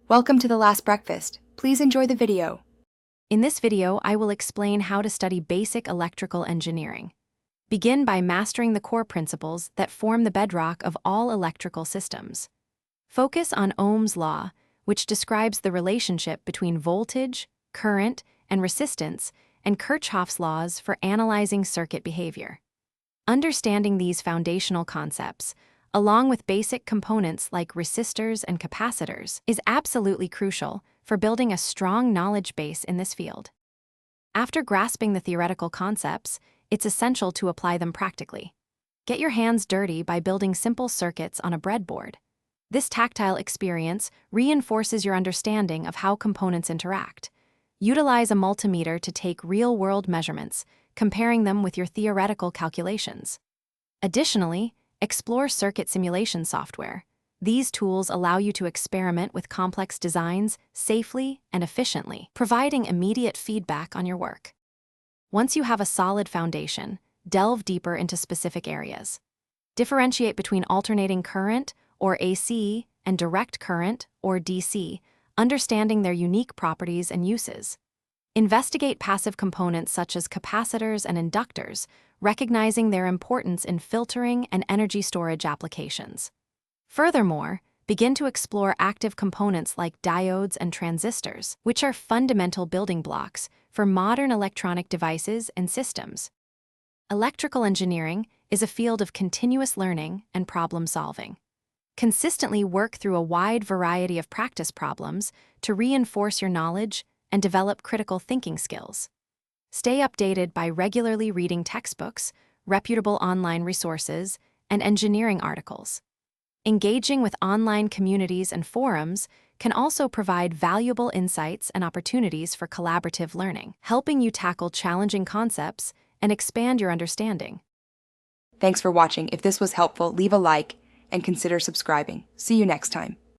Welcome to The Last Breakfast. Please enjoy the video. In this video, I will explain how to study basic electrical engineering. Begin by mastering the core principles that form the bedrock of all electrical systems. Focus on Ohm's law, which describes the relationship between voltage, current, and resistance, and Kirchhoff's laws for analyzing circuit behavior. Understanding these foundational concepts, along with basic components like resistors and capacitors, is absolutely crucial for building a strong knowledge base in this field. After grasping the theoretical concepts, it's essential to apply them practically. Get your hands dirty by building simple circuits on a breadboard. This tactile experience reinforces your understanding of how components interact. Utilize a multimeter to take real-world measurements, comparing them with your theoretical calculations. Additionally, explore circuit simulation software. These tools allow you to experiment with complex designs safely and efficiently, providing immediate feedback on your work. Once you have a solid foundation, delve deeper into specific areas. Differentiate between alternating current, or AC, and direct current, or DC, understanding their unique properties and uses. Investigate passive components such as capacitors and inductors, recognizing their importance in filtering and energy storage applications. Furthermore, begin to explore active components like diodes and transistors, which are fundamental building blocks for modern electronic devices and systems. Electrical engineering is a field of continuous learning and problem solving. Consistently work through a wide variety of practice problems to reinforce your knowledge and develop critical thinking skills. Stay updated by regularly reading textbooks, reputable online resources, and engineering articles. Engaging with online communities and forums can also provide valuable insights and opportunities for collaborative learning, helping you tackle challenging concepts and expand your understanding. Thanks for watching. If this was helpful, leave a like and consider subscribing. See you next time.